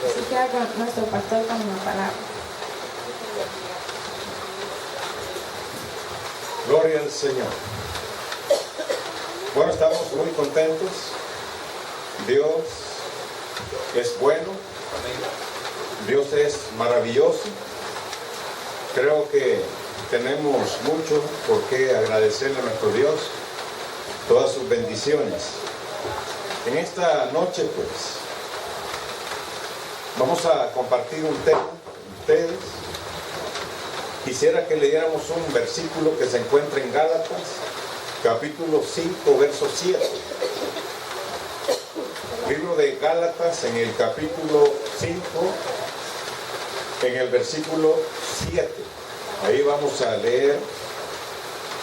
Así queda con nuestro pastor con una palabra. Gloria al Señor. Bueno, estamos muy contentos. Dios es bueno. Dios es maravilloso. Creo que tenemos mucho por qué agradecerle a nuestro Dios todas sus bendiciones. En esta noche, pues, vamos a compartir un tema con ustedes. Quisiera que leyéramos un versículo que se encuentra en Gálatas, capítulo 5, verso 7. Libro de Gálatas, en el capítulo 5, en el versículo 7. Ahí vamos a leer.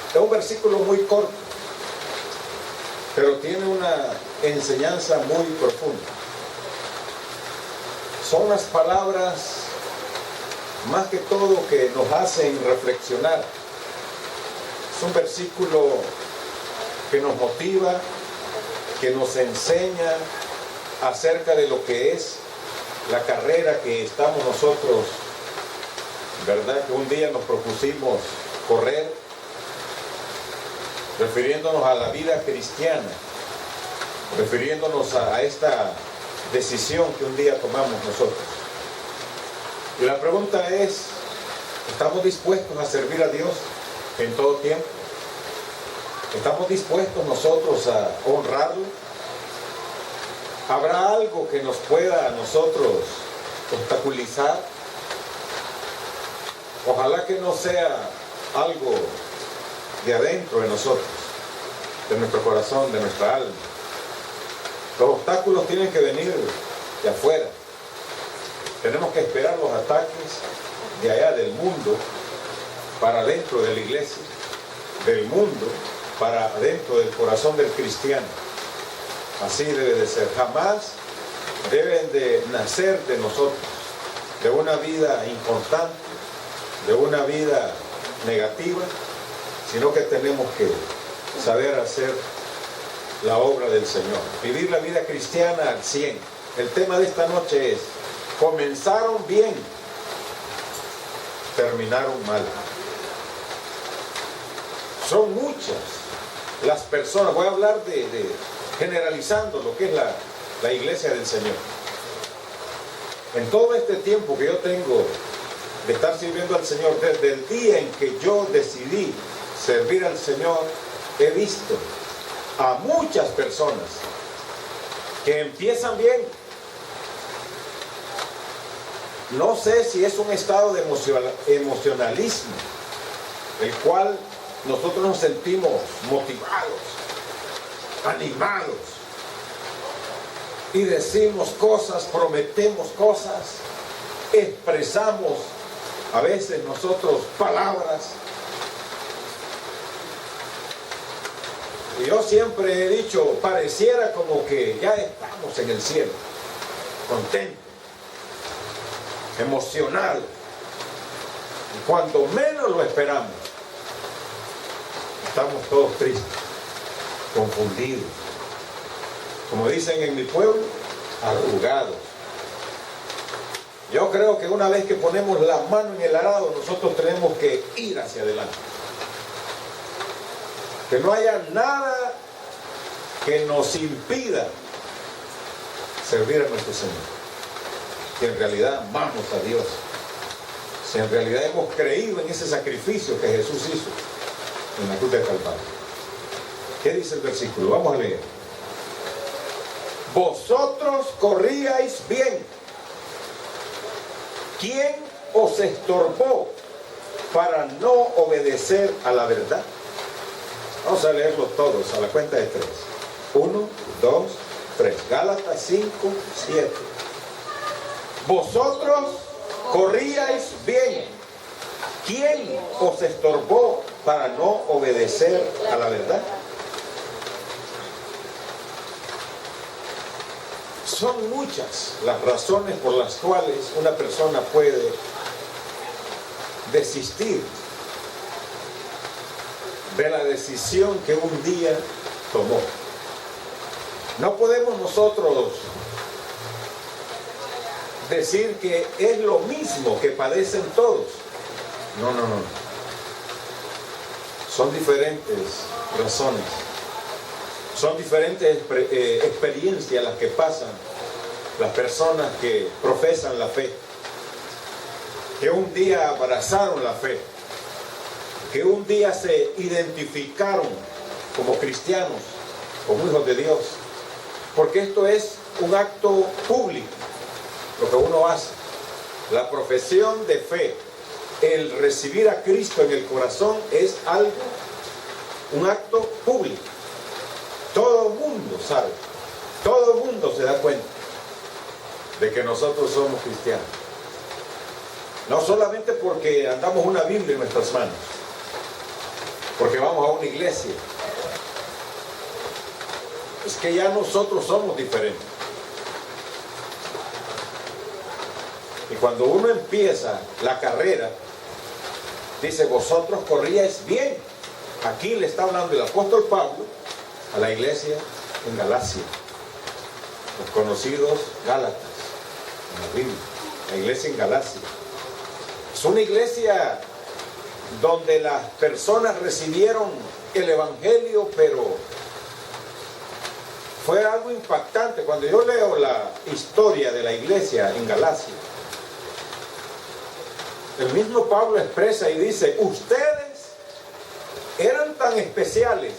Es un versículo muy corto, pero tiene una enseñanza muy profunda. Son las palabras, más que todo, que nos hacen reflexionar. Es un versículo que nos motiva, que nos enseña acerca de lo que es la carrera que estamos nosotros, ¿verdad? Que un día nos propusimos correr, refiriéndonos a la vida cristiana, refiriéndonos a esta decisión que un día tomamos nosotros. Y la pregunta es, ¿estamos dispuestos a servir a Dios en todo tiempo? ¿Estamos dispuestos nosotros a honrarlo? ¿Habrá algo que nos pueda a nosotros obstaculizar? Ojalá que no sea algo de adentro de nosotros, de nuestro corazón, de nuestra alma. Los obstáculos tienen que venir de afuera. Tenemos que esperar los ataques de allá del mundo para adentro de la iglesia, del mundo para adentro del corazón del cristiano. Así debe de ser. Jamás deben de nacer de nosotros, de una vida inconstante, de una vida negativa, sino que tenemos que saber hacer la obra del Señor, vivir la vida cristiana al 100. El tema de esta noche es: comenzaron bien, terminaron mal. Son muchas las personas, voy a hablar generalizando lo que es la iglesia del Señor. En todo este tiempo que yo tengo de estar sirviendo al Señor, desde el día en que yo decidí servir al Señor, he visto a muchas personas que empiezan bien. No sé si es un estado de emocionalismo, el cual nosotros nos sentimos motivados, animados, y decimos cosas, prometemos cosas, expresamos a veces nosotros palabras. Y yo siempre he dicho, pareciera como que ya estamos en el cielo, contentos, emocionados. Y cuando menos lo esperamos, estamos todos tristes, confundidos. Como dicen en mi pueblo, arrugados. Yo creo que una vez que ponemos la mano en el arado, nosotros tenemos que ir hacia adelante. Que no haya nada que nos impida servir a nuestro Señor. Si en realidad amamos a Dios, si en realidad hemos creído en ese sacrificio que Jesús hizo en la cruz del Calvario. ¿Qué dice el versículo? Vamos a leer. Vosotros corríais bien. ¿Quién os estorbó para no obedecer a la verdad? Vamos a leerlos todos a la cuenta de 3. 1, 2, 3. Gálatas 5, 7. Vosotros corríais bien. ¿Quién os estorbó para no obedecer a la verdad? Son muchas las razones por las cuales una persona puede desistir de la decisión que un día tomó. No podemos nosotros decir que es lo mismo que padecen todos. No, no, no. Son diferentes razones. Son diferentes experiencias las que pasan las personas que profesan la fe, que un día abrazaron la fe, que un día se identificaron como cristianos, como hijos de Dios, porque esto es un acto público, lo que uno hace, la profesión de fe, el recibir a Cristo en el corazón es algo, un acto público. Todo el mundo sabe, todo el mundo se da cuenta de que nosotros somos cristianos. No solamente porque andamos una Biblia en nuestras manos, porque vamos a una iglesia. Es que ya nosotros somos diferentes. Y cuando uno empieza la carrera, dice, vosotros corríais bien. Aquí le está hablando el apóstol Pablo a la iglesia en Galacia, los conocidos Gálatas, en la Biblia, la iglesia en Galacia. Es una iglesia donde las personas recibieron el evangelio, pero fue algo impactante. Cuando yo leo la historia de la iglesia en Galacia, el mismo Pablo expresa y dice, ustedes eran tan especiales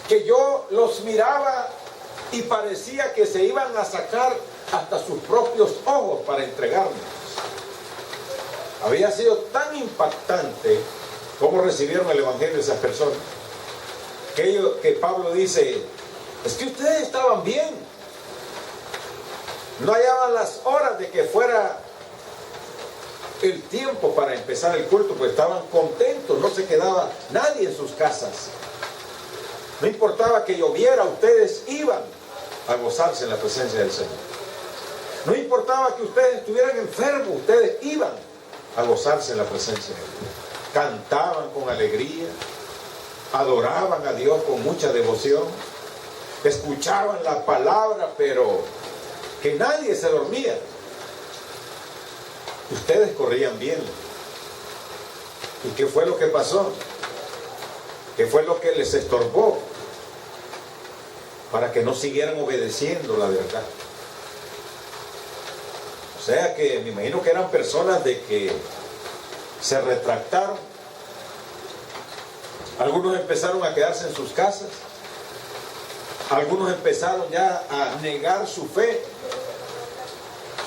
que yo los miraba y parecía que se iban a sacar hasta sus propios ojos para entregarnos. Había sido tan impactante cómo recibieron el evangelio esas personas, que Pablo dice, es que ustedes estaban bien, no hallaban las horas de que fuera el tiempo para empezar el culto, pues estaban contentos, no se quedaba nadie en sus casas. No importaba que lloviera, ustedes iban a gozarse en la presencia del Señor. No importaba que ustedes estuvieran enfermos, ustedes iban a gozarse en la presencia de Dios. Cantaban con alegría, adoraban a Dios con mucha devoción, escuchaban la palabra, pero que nadie se dormía. Ustedes corrían bien. ¿Y qué fue lo que pasó? ¿Qué fue lo que les estorbó para que no siguieran obedeciendo la verdad? O sea que me imagino que eran personas de que se retractaron. Algunos empezaron a quedarse en sus casas. Algunos empezaron ya a negar su fe.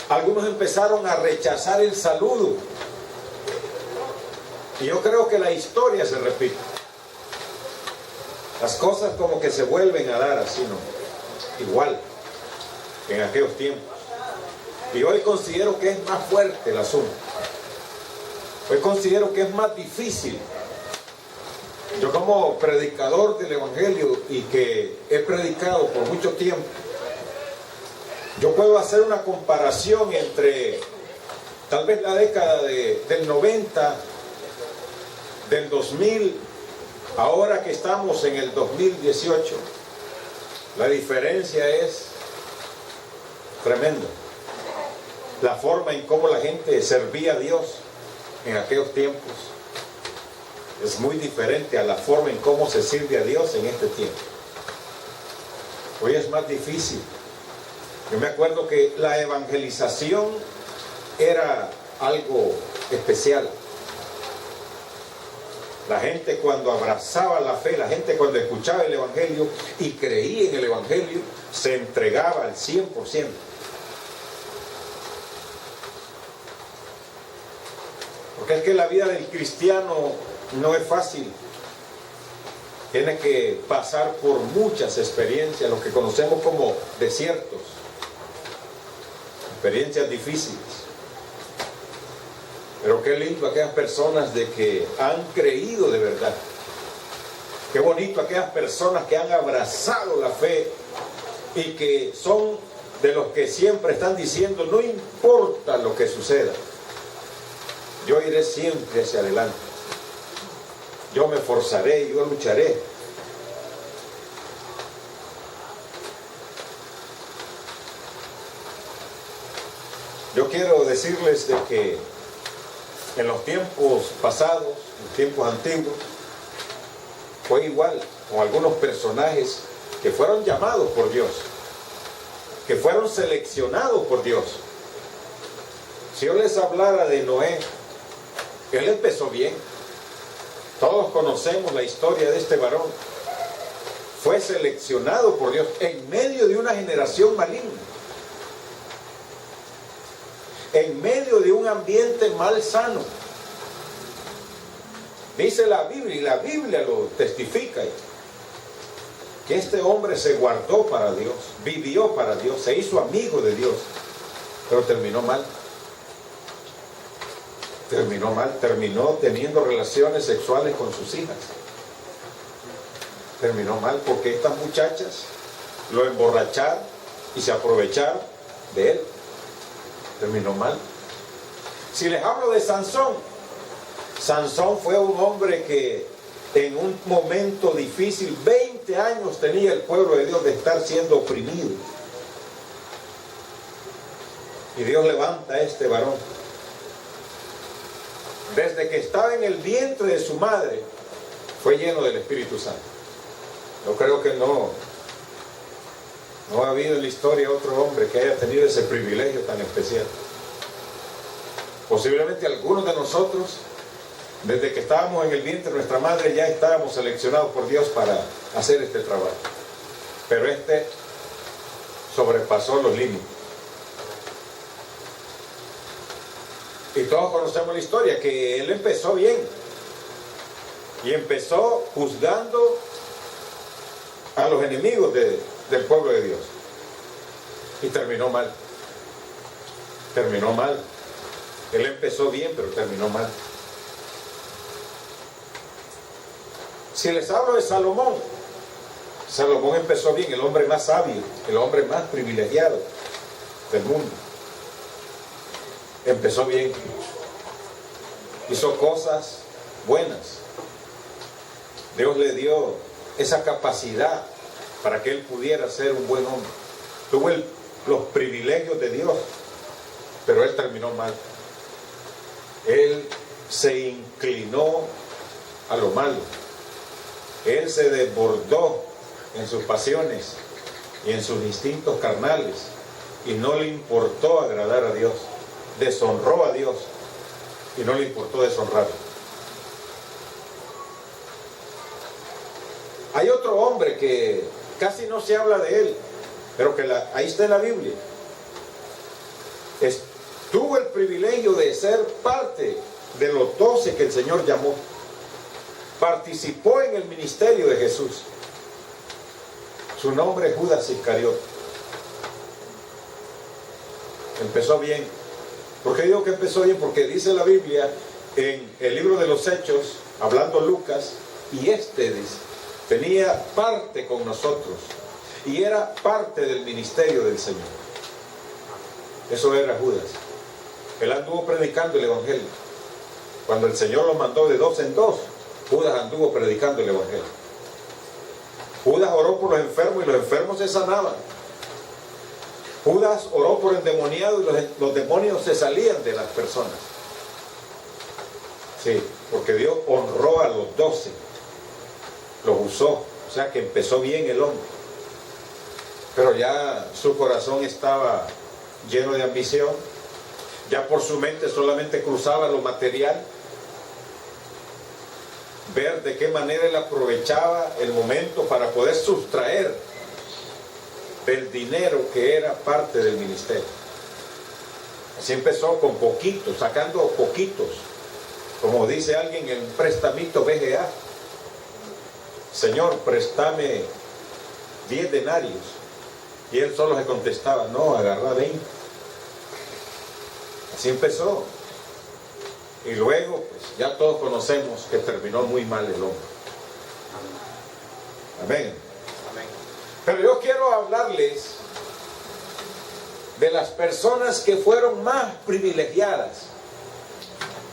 Algunos empezaron a rechazar el saludo. Y yo creo que la historia se repite. Las cosas como que se vuelven a dar así, ¿no? Igual en aquellos tiempos. Y hoy considero que es más fuerte el asunto. Hoy considero que es más difícil. Yo como predicador del Evangelio y que he predicado por mucho tiempo, yo puedo hacer una comparación entre tal vez la década del 90, del 2000, ahora que estamos en el 2018. La diferencia es tremenda. La forma en cómo la gente servía a Dios en aquellos tiempos es muy diferente a la forma en cómo se sirve a Dios en este tiempo. Hoy es más difícil. Yo me acuerdo que la evangelización era algo especial. La gente cuando abrazaba la fe, la gente cuando escuchaba el Evangelio y creía en el Evangelio, se entregaba al 100%. Porque es que la vida del cristiano no es fácil. Tiene que pasar por muchas experiencias, lo que conocemos como desiertos. Experiencias difíciles. Pero qué lindo aquellas personas de que han creído de verdad. Qué bonito aquellas personas que han abrazado la fe y que son de los que siempre están diciendo, no importa lo que suceda, yo iré siempre hacia adelante. Yo me esforzaré, yo lucharé. Yo quiero decirles de que en los tiempos pasados, en los tiempos antiguos, fue igual con algunos personajes que fueron llamados por Dios, que fueron seleccionados por Dios. Si yo les hablara de Noé, él empezó bien. Todos conocemos la historia de este varón. Fue seleccionado por Dios en medio de una generación maligna, en medio de un ambiente mal sano. Dice la Biblia, y la Biblia lo testifica, que este hombre se guardó para Dios, vivió para Dios, se hizo amigo de Dios, pero terminó mal. Terminó teniendo relaciones sexuales con sus hijas. Terminó mal porque estas muchachas lo emborracharon y se aprovecharon de él. Terminó mal. Si les hablo de Sansón, Sansón fue un hombre que en un momento difícil, 20 años tenía el pueblo de Dios de estar siendo oprimido. Y Dios levanta a este varón. Desde que estaba en el vientre de su madre, fue lleno del Espíritu Santo. Yo creo que no ha habido en la historia otro hombre que haya tenido ese privilegio tan especial. Posiblemente algunos de nosotros, desde que estábamos en el vientre de nuestra madre, ya estábamos seleccionados por Dios para hacer este trabajo. Pero este sobrepasó los límites. Y todos conocemos la historia, que él empezó bien. Y empezó juzgando a los enemigos del pueblo de Dios. Y terminó mal. Terminó mal. Él empezó bien, pero terminó mal. Si les hablo de Salomón, Salomón empezó bien, el hombre más sabio, el hombre más privilegiado del mundo. Empezó bien. Hizo cosas buenas. Dios le dio esa capacidad para que él pudiera ser un buen hombre. Tuvo los privilegios de Dios, pero él terminó mal. Él se inclinó a lo malo. Él se desbordó en sus pasiones y en sus instintos carnales y no le importó agradar a Dios. Deshonró a Dios y no le importó deshonrarlo. Hay otro hombre que casi no se habla de él, pero que ahí está en la Biblia. Tuvo el privilegio de ser parte de los 12 que el Señor llamó. Participó en el ministerio de Jesús. Su nombre es Judas Iscariote. Empezó bien. ¿Por qué digo que empezó bien? Porque dice la Biblia en el libro de los Hechos, hablando Lucas, y dice, tenía parte con nosotros y era parte del ministerio del Señor. Eso era Judas. Él anduvo predicando el Evangelio. Cuando el Señor lo mandó de 2 en 2, Judas anduvo predicando el Evangelio. Judas oró por los enfermos y los enfermos se sanaban. Judas oró por el endemoniado y los demonios se salían de las personas. Sí, porque Dios honró a los 12. Los usó. O sea que empezó bien el hombre. Pero ya su corazón estaba lleno de ambición. Ya por su mente solamente cruzaba lo material. Ver de qué manera él aprovechaba el momento para poder sustraer del dinero que era parte del ministerio. Así empezó con poquitos, sacando poquitos. Como dice alguien en un prestamito BGA. Señor, préstame 10 denarios. Y él solo se contestaba, no, agarra 20. Así empezó. Y luego, pues ya todos conocemos que terminó muy mal el hombre. Amén. Amén. Pero yo quiero hablarles de las personas que fueron más privilegiadas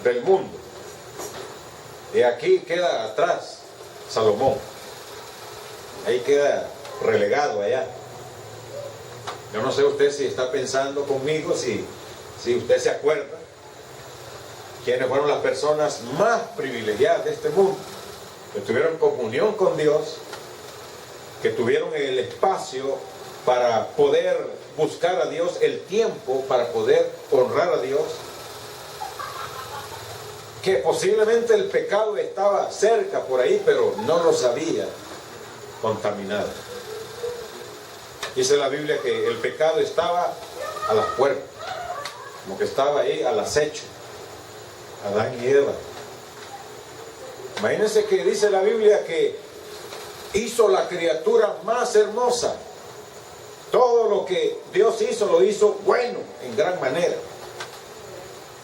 del mundo. Y aquí queda atrás Salomón. Ahí queda relegado allá. Yo no sé usted si está pensando conmigo si Si usted se acuerda, ¿quiénes fueron las personas más privilegiadas de este mundo? Que tuvieron comunión con Dios, que tuvieron el espacio para poder buscar a Dios, el tiempo para poder honrar a Dios, que posiblemente el pecado estaba cerca por ahí, pero no los había contaminado. Dice la Biblia que el pecado estaba a las puertas, como que estaba ahí al acecho, Adán y Eva. Imagínense que dice la Biblia que hizo la criatura más hermosa. Todo lo que Dios hizo, lo hizo bueno, en gran manera.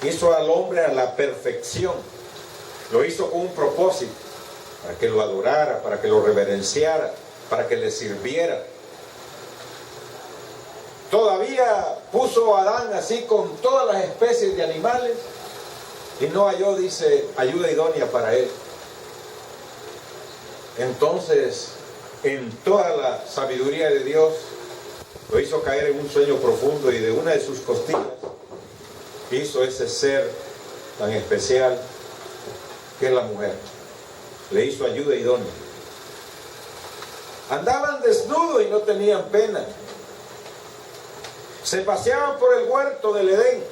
Hizo al hombre a la perfección. Lo hizo con un propósito, para que lo adorara, para que lo reverenciara, para que le sirviera. Todavía puso a Adán así con todas las especies de animales y no halló, dice, ayuda idónea para él. Entonces, en toda la sabiduría de Dios, lo hizo caer en un sueño profundo y de una de sus costillas hizo ese ser tan especial que es la mujer. Le hizo ayuda idónea. Andaban desnudos y no tenían pena. Se paseaban por el huerto del Edén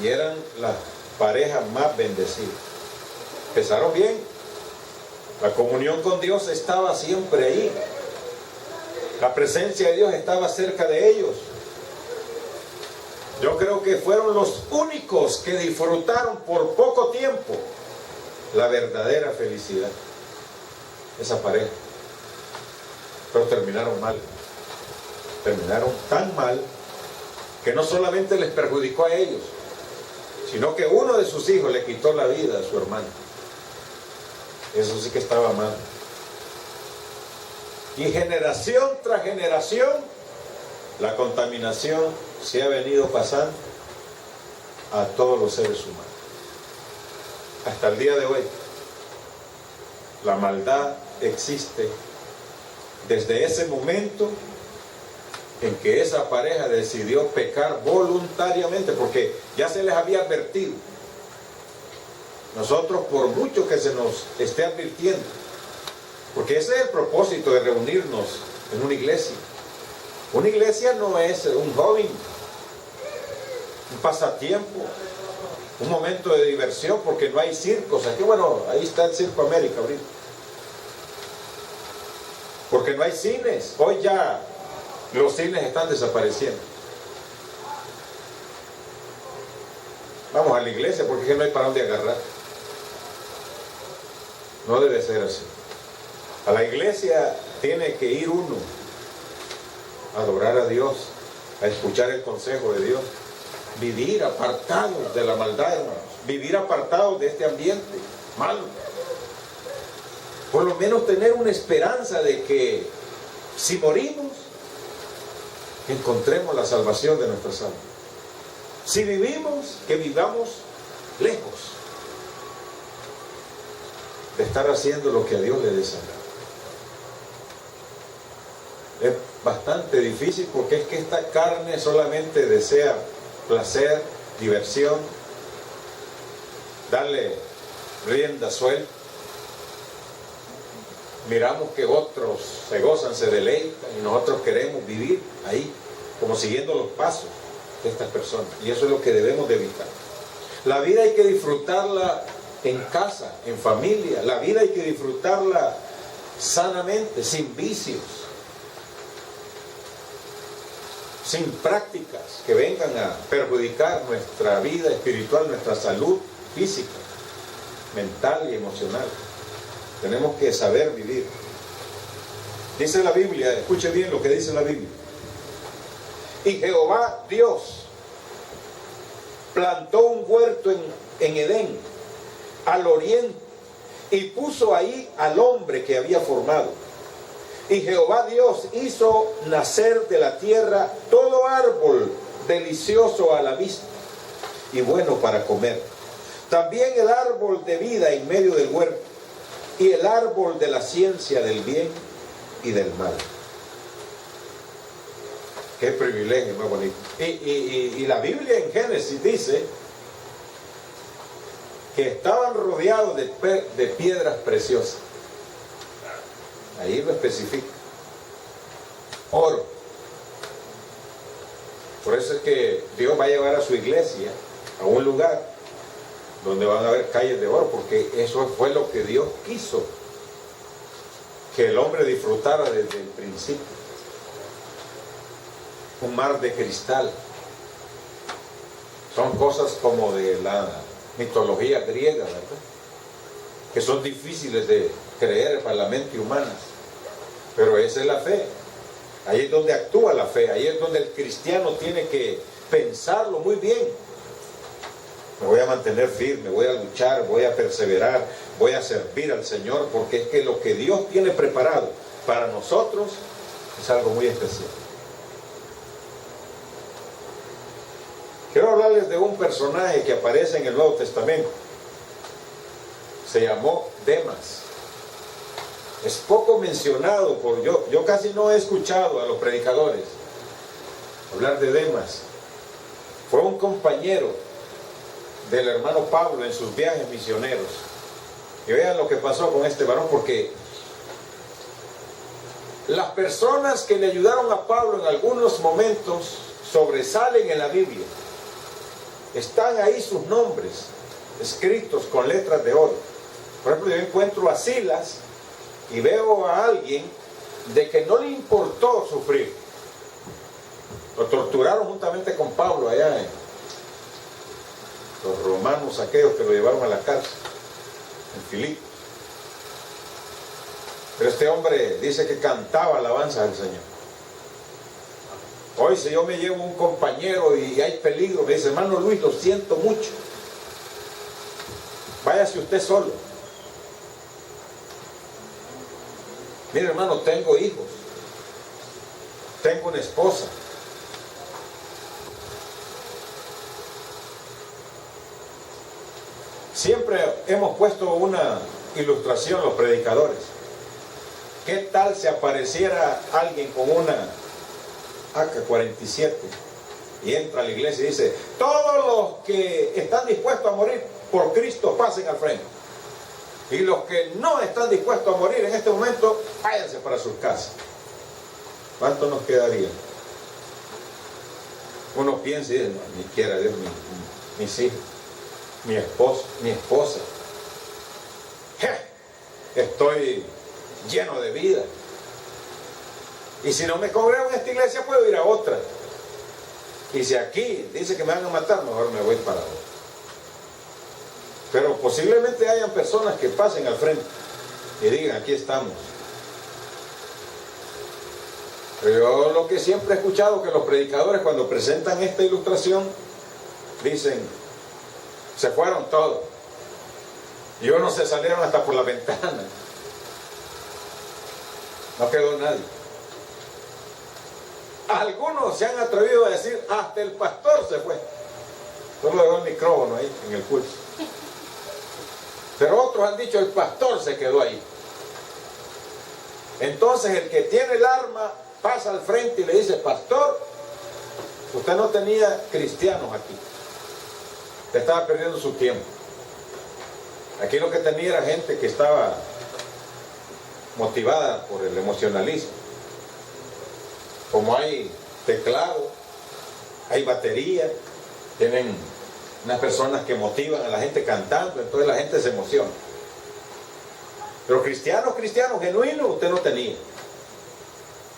y eran la pareja más bendecida. Empezaron bien. La comunión con Dios estaba siempre ahí. La presencia de Dios estaba cerca de ellos. Yo creo que fueron los únicos que disfrutaron por poco tiempo la verdadera felicidad. Esa pareja. Pero terminaron mal. Terminaron tan mal que no solamente les perjudicó a ellos, sino que uno de sus hijos le quitó la vida a su hermano. Eso sí que estaba mal. Y generación tras generación, la contaminación se ha venido pasando a todos los seres humanos. Hasta el día de hoy, la maldad existe desde ese momento en que esa pareja decidió pecar voluntariamente, porque ya se les había advertido. Nosotros, por mucho que se nos esté advirtiendo, porque ese es el propósito de reunirnos en una iglesia. Una iglesia no es un hobby, un pasatiempo, un momento de diversión, porque no hay circos. Aquí, bueno, ahí está el Circo América ahorita. Porque no hay cines. Hoy ya los cines están desapareciendo. Vamos a la iglesia porque es que no hay para dónde agarrar. No debe ser así. A la iglesia tiene que ir uno a adorar a Dios, a escuchar el consejo de Dios, vivir apartados de la maldad, hermanos, vivir apartados de este ambiente malo. Por lo menos tener una esperanza de que si morimos, encontremos la salvación de nuestras almas. Si vivimos, que vivamos lejos de estar haciendo lo que a Dios le desagrada. Es bastante difícil porque es que esta carne solamente desea placer, diversión, darle rienda suelta. Miramos que otros se gozan, se deleitan y nosotros queremos vivir ahí, como siguiendo los pasos de estas personas. Y eso es lo que debemos de evitar. La vida hay que disfrutarla en casa, en familia. La vida hay que disfrutarla sanamente, sin vicios, sin prácticas que vengan a perjudicar nuestra vida espiritual, nuestra salud física, mental y emocional. Tenemos que saber vivir. Dice la Biblia, escuche bien lo que dice la Biblia. Y Jehová Dios plantó un huerto en Edén, al oriente, y puso ahí al hombre que había formado. Y Jehová Dios hizo nacer de la tierra todo árbol delicioso a la vista y bueno para comer. También el árbol de vida en medio del huerto, y el árbol de la ciencia del bien y del mal. Qué privilegio más bonito. Y la Biblia en Génesis dice que estaban rodeados de piedras preciosas. Ahí lo especifica. Oro. Por eso es que Dios va a llevar a su iglesia a un lugar donde van a haber calles de oro, porque eso fue lo que Dios quiso que el hombre disfrutara desde el principio. Un mar de cristal. Son cosas como de la mitología griega, ¿verdad? Que son difíciles de creer para la mente humana. Pero esa es la fe. Ahí es donde actúa la fe. Ahí es donde el cristiano tiene que pensarlo muy bien. Me voy a mantener firme, voy a luchar, voy a perseverar, voy a servir al Señor, porque es que lo que Dios tiene preparado para nosotros es algo muy especial. Quiero hablarles de un personaje que aparece en el Nuevo Testamento. Se llamó Demas. Es poco mencionado por yo casi no he escuchado a los predicadores hablar de Demas. Fue un compañero del hermano Pablo en sus viajes misioneros. Y vean lo que pasó con este varón, porque las personas que le ayudaron a Pablo en algunos momentos sobresalen en la Biblia. Están ahí sus nombres escritos con letras de oro. Por ejemplo, yo encuentro a Silas y veo a alguien de que no le importó sufrir. Lo torturaron juntamente con Pablo allá en los romanos aquellos que lo llevaron a la cárcel en Filipos. Pero este hombre dice que cantaba alabanza al Señor. Hoy si yo me llevo un compañero y hay peligro, me dice, hermano Luis, lo siento mucho, váyase usted solo. Mire, hermano, tengo hijos, tengo una esposa. Siempre hemos puesto una ilustración los predicadores. ¿Qué tal si apareciera alguien con una AK-47 y entra a la iglesia y dice, todos los que están dispuestos a morir por Cristo pasen al frente, y los que no están dispuestos a morir en este momento váyanse para sus casas? ¿Cuánto nos quedaría? Uno piensa y dice, no, ni quiera Dios, mis hijos, mi esposa, estoy lleno de vida, y si no me congrego en esta iglesia puedo ir a otra, y si aquí dice que me van a matar, mejor me voy para otra. Pero posiblemente hayan personas que pasen al frente y digan, aquí estamos. Pero yo lo que siempre he escuchado, que los predicadores cuando presentan esta ilustración dicen, se fueron todos y unos se salieron hasta por la ventana, no quedó nadie. Algunos se han atrevido a decir, hasta el pastor se fue, solo dejó el micrófono ahí en el pulso. Pero otros han dicho, el pastor se quedó ahí. Entonces el que tiene el arma pasa al frente y le dice, pastor, usted no tenía cristianos aquí, usted estaba perdiendo su tiempo. Aquí lo que tenía era gente que estaba motivada por el emocionalismo. Como hay teclado, hay batería, tienen unas personas que motivan a la gente cantando, entonces la gente se emociona. Pero cristianos genuinos usted no tenía,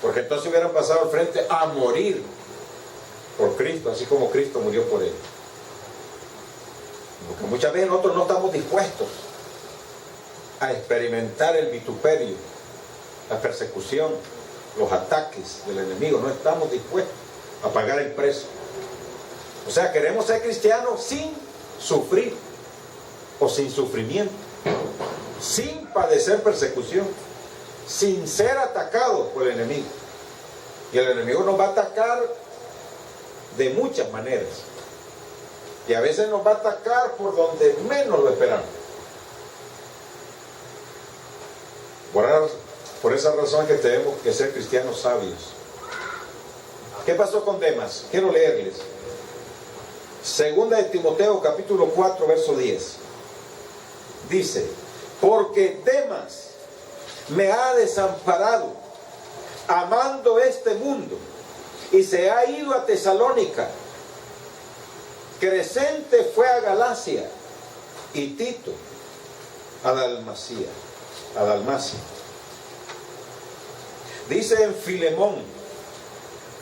porque entonces hubieran pasado al frente a morir por Cristo, así como Cristo murió por él. Porque muchas veces nosotros no estamos dispuestos a experimentar el vituperio, la persecución, los ataques del enemigo. No estamos dispuestos a pagar el precio. O sea, queremos ser cristianos sin sufrir o sin sufrimiento, sin padecer persecución, sin ser atacados por el enemigo. Y el enemigo nos va a atacar de muchas maneras, y a veces nos va a atacar por donde menos lo esperamos. Por esa razón que tenemos que ser cristianos sabios, ¿Qué pasó con Demas? Quiero leerles. Segunda de Timoteo capítulo 4 verso 10. Dice, porque Demas me ha desamparado, amando este mundo, y se ha ido a Tesalónica. Crescente fue a Galacia, y Tito a Dalmacia. Dice en Filemón.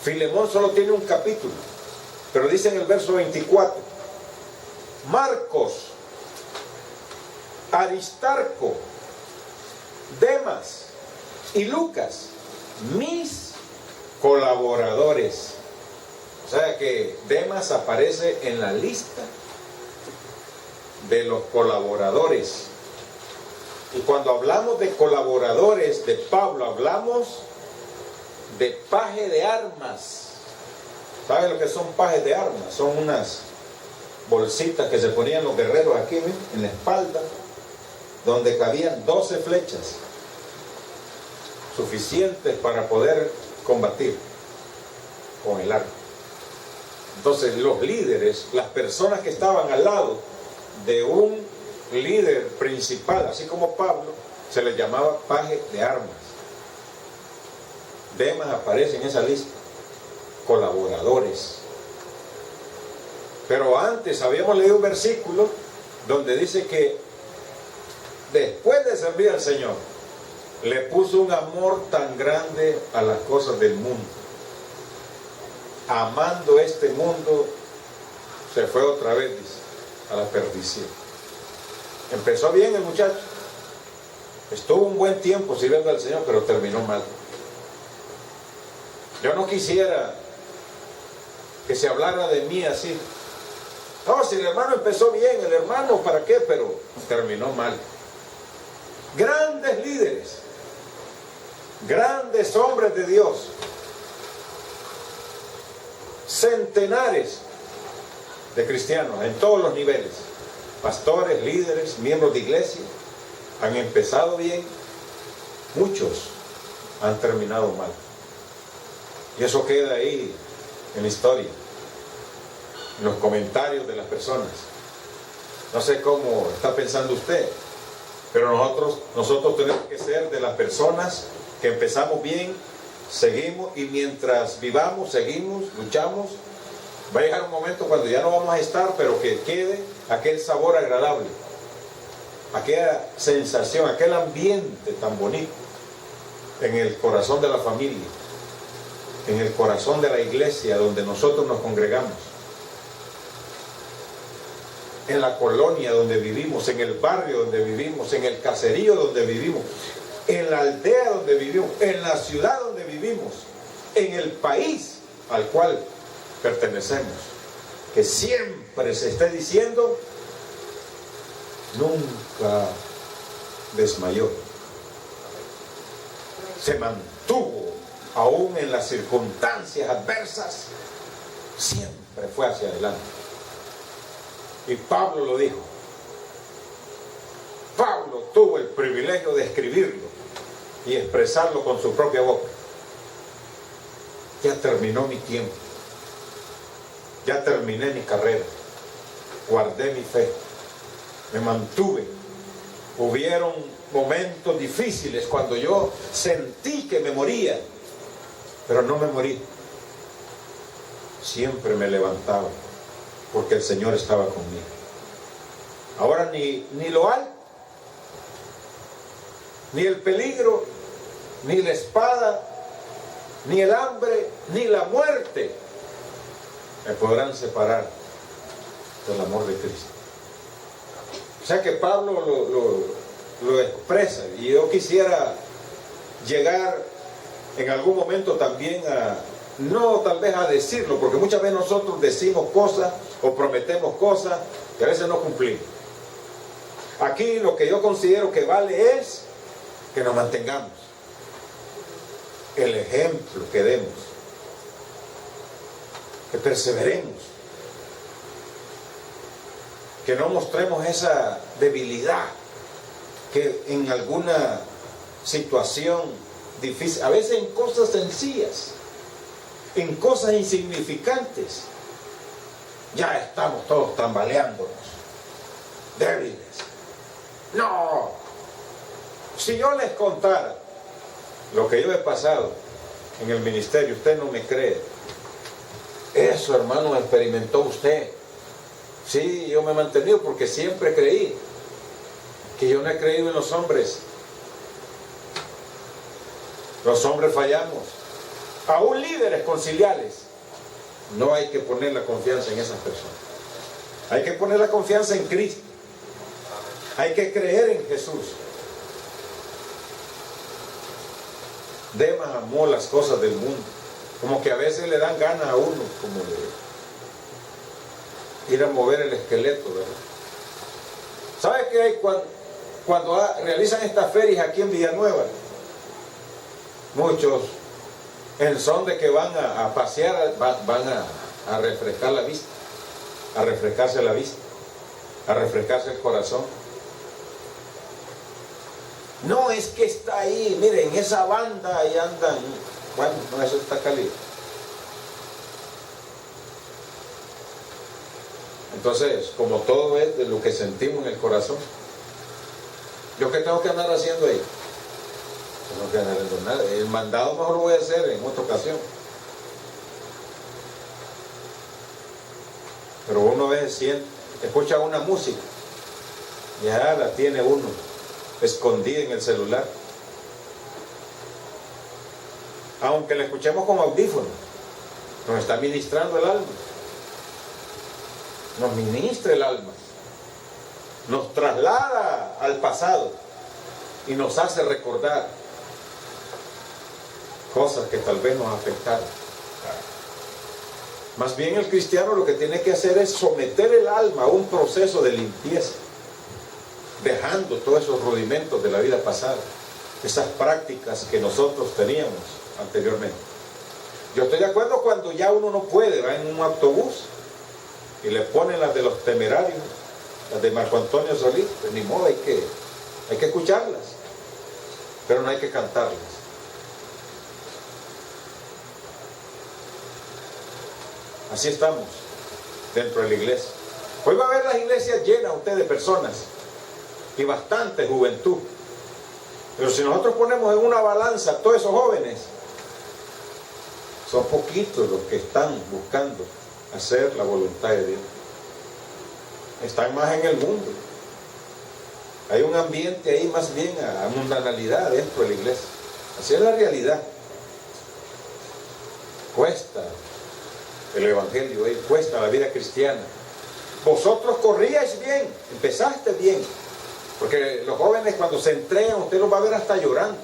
Filemón solo tiene un capítulo, pero dice en el verso 24, Marcos, Aristarco, Demas y Lucas, mis colaboradores. O sea que Demas aparece en la lista de los colaboradores. Y cuando hablamos de colaboradores de Pablo, hablamos de paje de armas. ¿Saben lo que son pajes de armas? Son unas bolsitas que se ponían los guerreros aquí, ¿ven? En la espalda, donde cabían 12 flechas, suficientes para poder combatir con el arco. Entonces los líderes, las personas que estaban al lado de un líder principal, así como Pablo, se les llamaba paje de armas. Demas aparece en esa lista, colaboradores. Pero antes habíamos leído un versículo donde dice que después de servir al Señor, le puso un amor tan grande a las cosas del mundo. Amando este mundo, se fue otra vez, dice, a la perdición. Empezó bien el muchacho, estuvo un buen tiempo sirviendo al Señor, pero terminó mal. Yo no quisiera que se hablara de mí así. No, si el hermano empezó bien, el hermano, ¿para qué? Pero terminó mal. Grandes líderes, grandes hombres de Dios, centenares de cristianos en todos los niveles, pastores, líderes, miembros de iglesia, han empezado bien, muchos han terminado mal. Y eso queda ahí en la historia, en los comentarios de las personas. No sé cómo está pensando usted, pero nosotros tenemos que ser de las personas que empezamos bien, seguimos, y mientras vivamos, seguimos, luchamos. Va a llegar un momento cuando ya no vamos a estar, pero que quede aquel sabor agradable, aquella sensación, aquel ambiente tan bonito en el corazón de la familia, en el corazón de la iglesia donde nosotros nos congregamos, en la colonia donde vivimos, en el barrio donde vivimos, en el caserío donde vivimos, en la aldea donde vivimos, en la ciudad donde vivimos, en el país al cual pertenecemos. Que siempre se esté diciendo, nunca desmayó, se mantuvo aún en las circunstancias adversas, siempre fue hacia adelante. Y Pablo lo dijo. Pablo tuvo el privilegio de escribirlo y expresarlo con su propia boca. Ya terminó mi tiempo, ya terminé mi carrera, guardé mi fe, me mantuve. Hubieron momentos difíciles cuando yo sentí que me moría, pero no me morí. Siempre me levantaba porque el Señor estaba conmigo. Ahora ni lo alto, ni el peligro, ni la espada, ni el hambre, ni la muerte me podrán separar del amor de Cristo. O sea que Pablo lo expresa, y yo quisiera llegar en algún momento también a, no tal vez a decirlo, porque muchas veces nosotros decimos cosas o prometemos cosas que a veces no cumplimos. Aquí lo que yo considero que vale es que nos mantengamos, el ejemplo que demos, que perseveremos, que no mostremos esa debilidad que en alguna situación difícil, a veces en cosas sencillas, en cosas insignificantes, ya estamos todos tambaleándonos, débiles. No, si yo les contara lo que yo he pasado en el ministerio, usted no me cree. Eso, hermano, experimentó usted. Sí, yo me he mantenido porque siempre creí que yo no he creído en los hombres. Los hombres fallamos. Aún líderes conciliales. No hay que poner la confianza en esas personas. Hay que poner la confianza en Cristo. Hay que creer en Jesús. Demas amó las cosas del mundo. Como que a veces le dan ganas a uno, como de ir a mover el esqueleto, ¿verdad? ¿Sabe qué hay cuando realizan estas ferias aquí en Villanueva? Muchos, en son de que van a pasear, van a refrescar la vista, a refrescarse la vista, a refrescarse el corazón. No es que está ahí, miren, esa banda ahí andan. Bueno, no, eso está caliente. Entonces, como todo es de lo que sentimos en el corazón, ¿yo qué tengo que andar haciendo ahí? No tengo que andar haciendo nada. El mandado mejor lo voy a hacer en otra ocasión. Pero uno a veces siente, escucha una música, ya la tiene uno escondida en el celular. Aunque la escuchemos con audífonos, nos está ministrando el alma. Nos ministra el alma. Nos traslada al pasado y nos hace recordar cosas que tal vez nos afectaron. Más bien el cristiano lo que tiene que hacer es someter el alma a un proceso de limpieza, dejando todos esos rudimentos de la vida pasada, esas prácticas que nosotros teníamos anteriormente. Yo estoy de acuerdo cuando ya uno no puede, va en un autobús y le ponen las de los Temerarios, las de Marco Antonio Solís, pues ni modo, hay que escucharlas, pero no hay que cantarlas. Así estamos dentro de la iglesia. Hoy va a ver las iglesias llenas usted de personas y bastante juventud, pero si nosotros ponemos en una balanza a todos esos jóvenes, son poquitos los que están buscando hacer la voluntad de Dios. Están más en el mundo. Hay un ambiente ahí más bien a mundanalidad dentro de la iglesia. Así es la realidad. Cuesta el evangelio, cuesta la vida cristiana. Vosotros corríais bien, empezaste bien, porque los jóvenes cuando se entregan, usted los va a ver hasta llorando.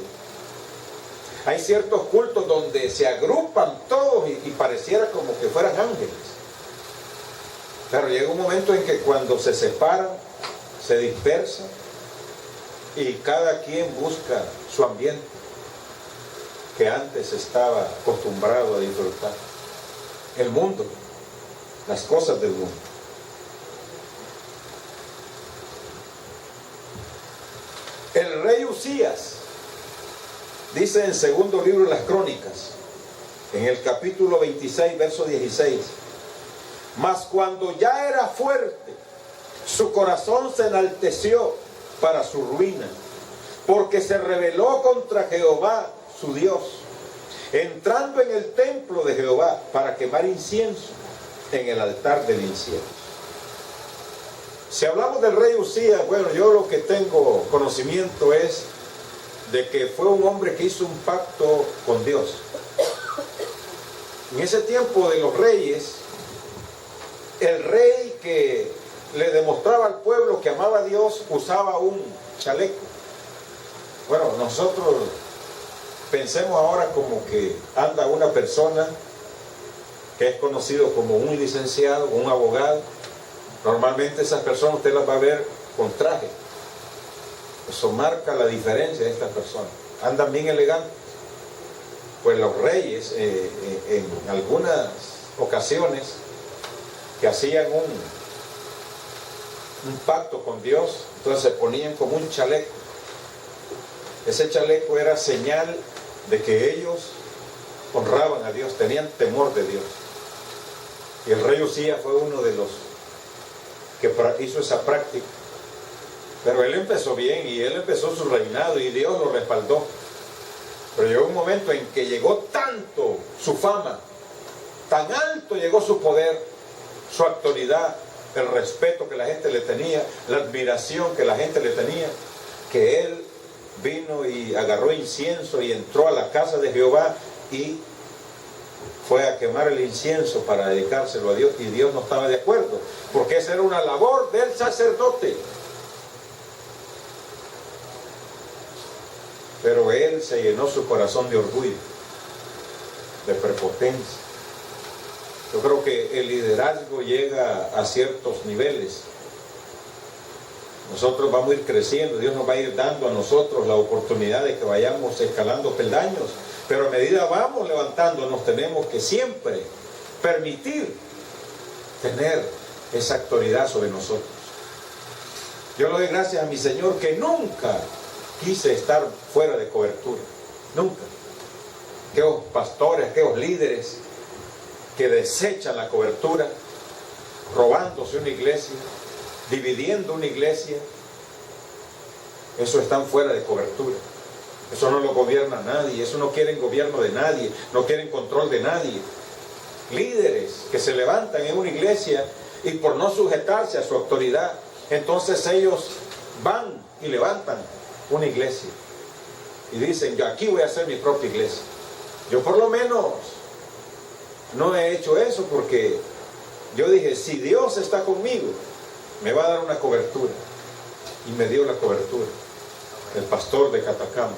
Hay ciertos cultos donde se agrupan todos y pareciera como que fueran ángeles. Pero llega un momento en que cuando se separan, se dispersan y cada quien busca su ambiente que antes estaba acostumbrado a disfrutar. El mundo, las cosas del mundo. El rey Usías dice en segundo libro de las Crónicas, en el capítulo 26, verso 16, mas cuando ya era fuerte, su corazón se enalteció para su ruina, porque se rebeló contra Jehová, su Dios, entrando en el templo de Jehová para quemar incienso en el altar del incienso. Si hablamos del rey Usías, bueno, yo lo que tengo conocimiento es de que fue un hombre que hizo un pacto con Dios. En ese tiempo de los reyes, el rey que le demostraba al pueblo que amaba a Dios usaba un chaleco. Bueno, nosotros pensemos ahora como que anda una persona que es conocido como un licenciado, un abogado. Normalmente esas personas usted las va a ver con traje. Eso marca la diferencia de estas personas. Andan bien elegantes. Pues los reyes, en algunas ocasiones, que hacían un pacto con Dios, entonces se ponían como un chaleco. Ese chaleco era señal de que ellos honraban a Dios, tenían temor de Dios. Y el rey Usías fue uno de los que hizo esa práctica. Pero él empezó bien y él empezó su reinado y Dios lo respaldó. Pero llegó un momento en que llegó tanto su fama, tan alto llegó su poder, su autoridad, el respeto que la gente le tenía, la admiración que la gente le tenía, que él vino y agarró incienso y entró a la casa de Jehová y fue a quemar el incienso para dedicárselo a Dios, y Dios no estaba de acuerdo, porque esa era una labor del sacerdote. Pero él se llenó su corazón de orgullo, de prepotencia. Yo creo que el liderazgo llega a ciertos niveles. Nosotros vamos a ir creciendo, Dios nos va a ir dando a nosotros la oportunidad de que vayamos escalando peldaños, pero a medida vamos levantándonos tenemos que siempre permitir tener esa autoridad sobre nosotros. Yo le doy gracias a mi Señor que nunca quise estar fuera de cobertura, nunca. Aquellos pastores, aquellos líderes que desechan la cobertura, robándose una iglesia, dividiendo una iglesia, eso están fuera de cobertura. Eso no lo gobierna nadie, eso no quieren gobierno de nadie, no quieren control de nadie. Líderes que se levantan en una iglesia y por no sujetarse a su autoridad, entonces ellos van y levantan una iglesia y dicen, yo aquí voy a hacer mi propia iglesia. Yo por lo menos no he hecho eso porque yo dije, si Dios está conmigo, me va a dar una cobertura. Y me dio la cobertura, el pastor de Catacamas.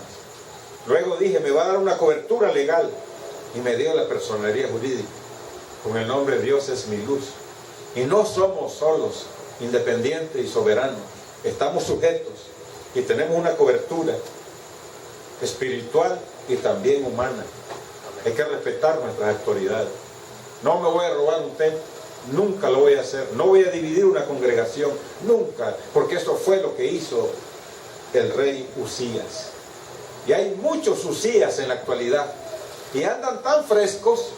Luego dije, me va a dar una cobertura legal, y me dio la personería jurídica. Con el nombre de Dios es mi luz. Y no somos solos, independientes y soberanos. Estamos sujetos y tenemos una cobertura espiritual y también humana. Hay que respetar nuestras autoridades. No me voy a robar un templo, nunca lo voy a hacer. No voy a dividir una congregación, nunca, porque eso fue lo que hizo el rey Usías. Y hay muchos Usías en la actualidad y andan tan frescos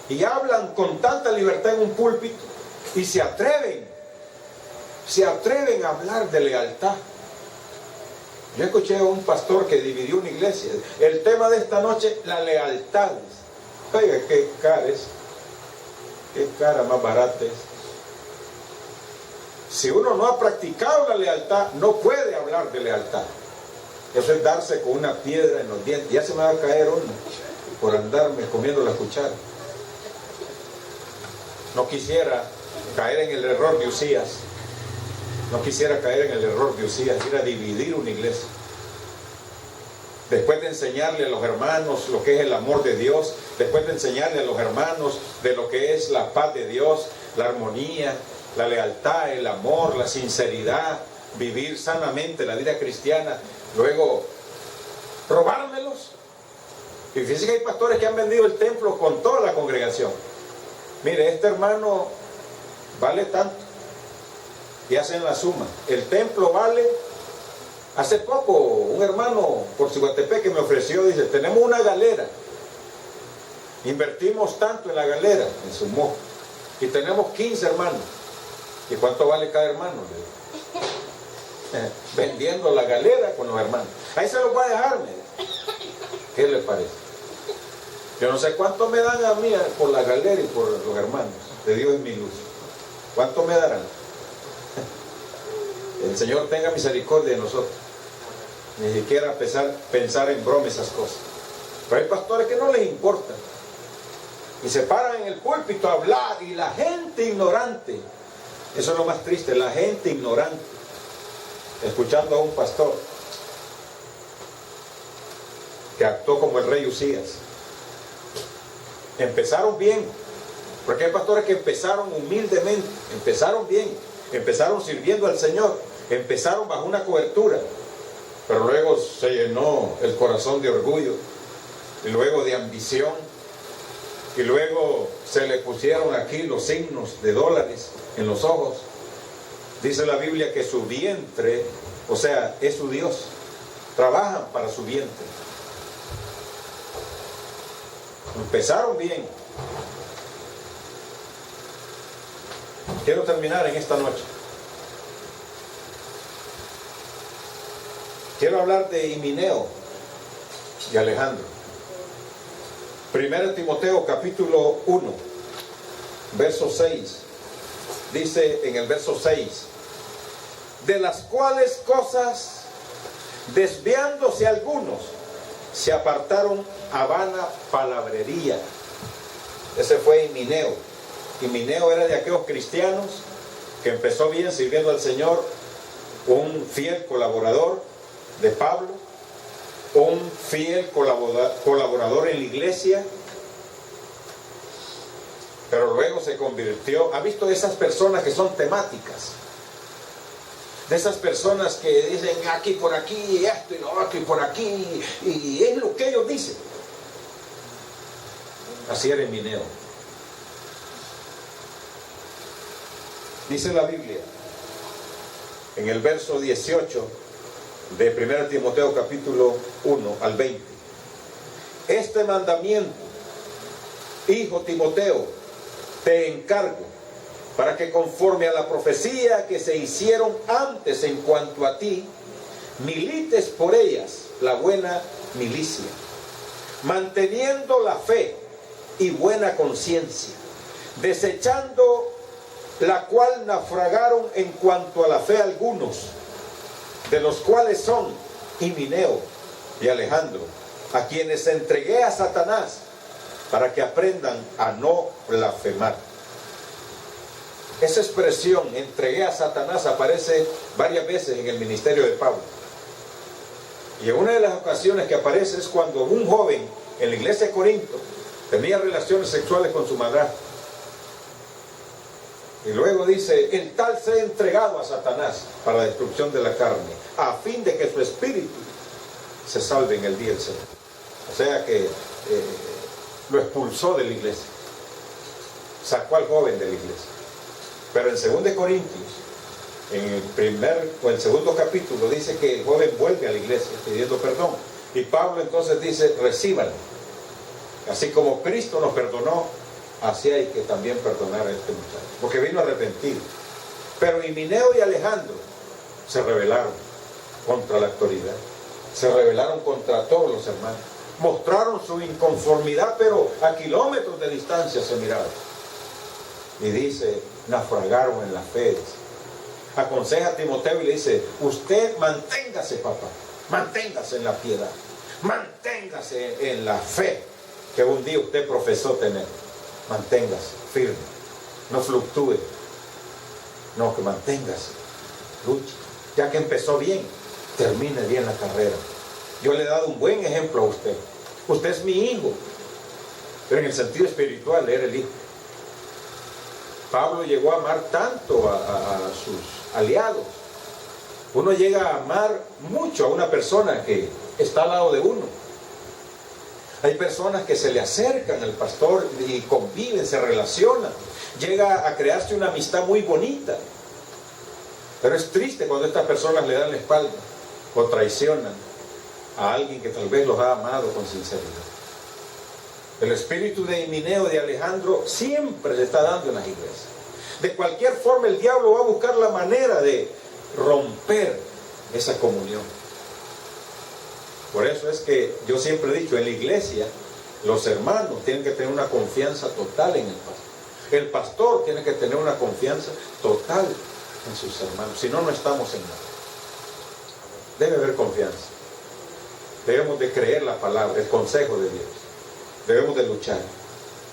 y hablan con tanta libertad en un púlpito y se atreven a hablar de lealtad. Yo escuché a un pastor que dividió una iglesia. El tema de esta noche, la lealtad. Oiga, qué cara es, qué cara más barata es. Si uno no ha practicado la lealtad, no puede hablar de lealtad. Eso es darse con una piedra en los dientes. Ya se me va a caer uno por andarme comiendo la cuchara. No quisiera caer en el error de Usías. No quisiera caer en el error de Usías, ir a dividir una iglesia. Después de enseñarle a los hermanos lo que es el amor de Dios, después de enseñarle a los hermanos de lo que es la paz de Dios, la armonía, la lealtad, el amor, la sinceridad, vivir sanamente la vida cristiana, luego robármelos. Y fíjense que hay pastores que han vendido el templo con toda la congregación. Mire, este hermano vale tanto. Y hacen la suma. El templo vale. Hace poco un hermano por Ciguatepec que me ofreció, dice, tenemos una galera, invertimos tanto en la galera, en su mojo, y tenemos 15 hermanos. ¿Y cuánto vale cada hermano? Vendiendo la galera con los hermanos. Ahí se los voy a dejar. ¿Qué le parece? Yo no sé cuánto me dan a mí por la galera y por los hermanos. De Dios es mi luz. ¿Cuánto me darán? El Señor tenga misericordia de nosotros. Ni siquiera pensar en broma esas cosas. Pero hay pastores que no les importa. Y se paran en el púlpito a hablar. Y la gente ignorante. Eso es lo más triste. La gente ignorante. Escuchando a un pastor que actuó como el rey Usías. Empezaron bien. Porque hay pastores que empezaron humildemente. Empezaron bien. Empezaron sirviendo al Señor. Empezaron bajo una cobertura, pero luego se llenó el corazón de orgullo y luego de ambición y luego se le pusieron aquí los signos de dólares en los ojos. Dice la Biblia que su vientre, o sea, es su Dios. Trabajan para su vientre. Empezaron bien. Quiero terminar en esta noche. Quiero hablar de Himeneo y Alejandro. 1 Timoteo capítulo 1, verso 6. Dice en el verso 6: de las cuales cosas, desviándose algunos, se apartaron a vana palabrería. Ese fue Himeneo. Himeneo era de aquellos cristianos que empezó bien sirviendo al Señor, un fiel colaborador de Pablo, un fiel colaborador en la iglesia, pero luego se convirtió. ¿Ha visto esas personas que son temáticas? De esas personas que dicen aquí, por aquí, y esto y lo otro, y por aquí, y es lo que ellos dicen. Así era Himeneo. Dice la Biblia en el verso 18 de 1 Timoteo capítulo 1 al 20: este mandamiento, hijo Timoteo, te encargo, para que conforme a la profecía que se hicieron antes en cuanto a ti, milites por ellas la buena milicia, manteniendo la fe y buena conciencia, desechando la cual naufragaron en cuanto a la fe algunos, de los cuales son Himeneo y Alejandro, a quienes entregué a Satanás para que aprendan a no blasfemar. Esa expresión, entregué a Satanás, aparece varias veces en el ministerio de Pablo. Y en una de las ocasiones que aparece es cuando un joven en la iglesia de Corinto tenía relaciones sexuales con su madrastra. Y luego dice: el tal se ha entregado a Satanás para la destrucción de la carne, a fin de que su espíritu se salve en el día del Señor. O sea que lo expulsó de la iglesia, sacó al joven de la iglesia. Pero en 2 Corintios, en el segundo capítulo, dice que el joven vuelve a la iglesia pidiendo perdón. Y Pablo entonces dice: recíbanlo. Así como Cristo nos perdonó, así hay que también perdonar a este muchacho, porque vino arrepentido. Pero Himeneo y Alejandro se rebelaron contra la autoridad, se rebelaron contra todos los hermanos, mostraron su inconformidad, pero a kilómetros de distancia se miraron. Y dice: naufragaron en la fe. Aconseja a Timoteo y le dice: usted manténgase, papá, manténgase en la piedad, manténgase en la fe que un día usted profesó tener. Manténgase firme, no fluctúe, no, que manténgase, luche. Ya que empezó bien, termine bien la carrera. Yo le he dado un buen ejemplo a usted. Usted es mi hijo, pero en el sentido espiritual era el hijo. Pablo llegó a amar tanto a sus aliados. Uno llega a amar mucho a una persona que está al lado de uno. Hay personas que se le acercan al pastor y conviven, se relacionan. Llega a crearse una amistad muy bonita. Pero es triste cuando estas personas le dan la espalda o traicionan a alguien que tal vez los ha amado con sinceridad. El espíritu de Himeneo, de Alejandro, siempre se está dando en las iglesias. De cualquier forma el diablo va a buscar la manera de romper esa comunión. Por eso es que yo siempre he dicho, en la iglesia los hermanos tienen que tener una confianza total en el pastor. El pastor tiene que tener una confianza total en sus hermanos. Si no, no estamos en nada. Debe haber confianza. Debemos de creer la palabra, el consejo de Dios. Debemos de luchar.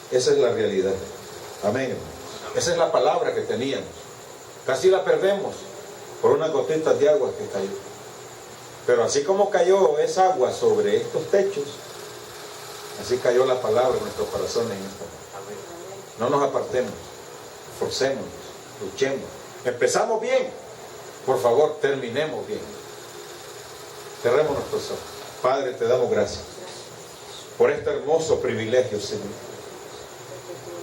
Esa es la realidad. Amén. Esa es la palabra que teníamos. Casi la perdemos por unas gotitas de agua que cayó. Pero así como cayó esa agua sobre estos techos, así cayó la palabra en nuestros corazones en esta noche. No nos apartemos, forcémonos, luchemos. Empezamos bien, por favor, terminemos bien. Cerremos nuestros ojos. Padre, te damos gracias por este hermoso privilegio, Señor.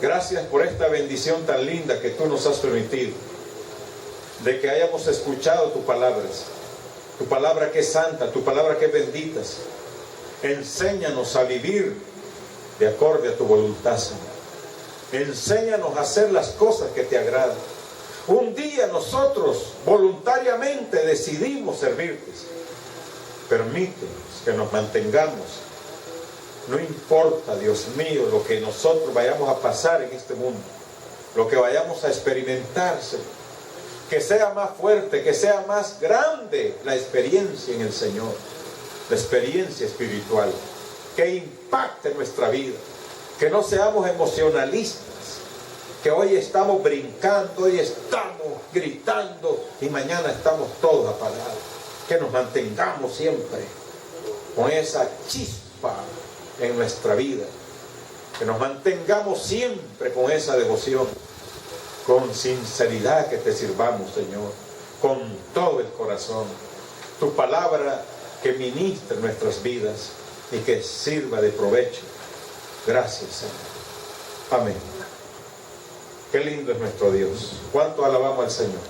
Gracias por esta bendición tan linda que tú nos has permitido, de que hayamos escuchado tu palabra que es santa, tu palabra que es bendita. Enséñanos a vivir de acorde a tu voluntad, Señor. Enséñanos a hacer las cosas que te agradan. Un día nosotros voluntariamente decidimos servirte. Permítenos que nos mantengamos. No importa, Dios mío, lo que nosotros vayamos a pasar en este mundo, lo que vayamos a experimentar, Señor. Que sea más fuerte, que sea más grande la experiencia en el Señor, la experiencia espiritual, que impacte nuestra vida, que no seamos emocionalistas, que hoy estamos brincando, hoy estamos gritando y mañana estamos todos apagados. Que nos mantengamos siempre con esa chispa en nuestra vida, que nos mantengamos siempre con esa devoción, con sinceridad, que te sirvamos, Señor, con todo el corazón. Tu palabra que ministre nuestras vidas y que sirva de provecho. Gracias, Señor. Amén. Qué lindo es nuestro Dios. Cuánto alabamos al Señor.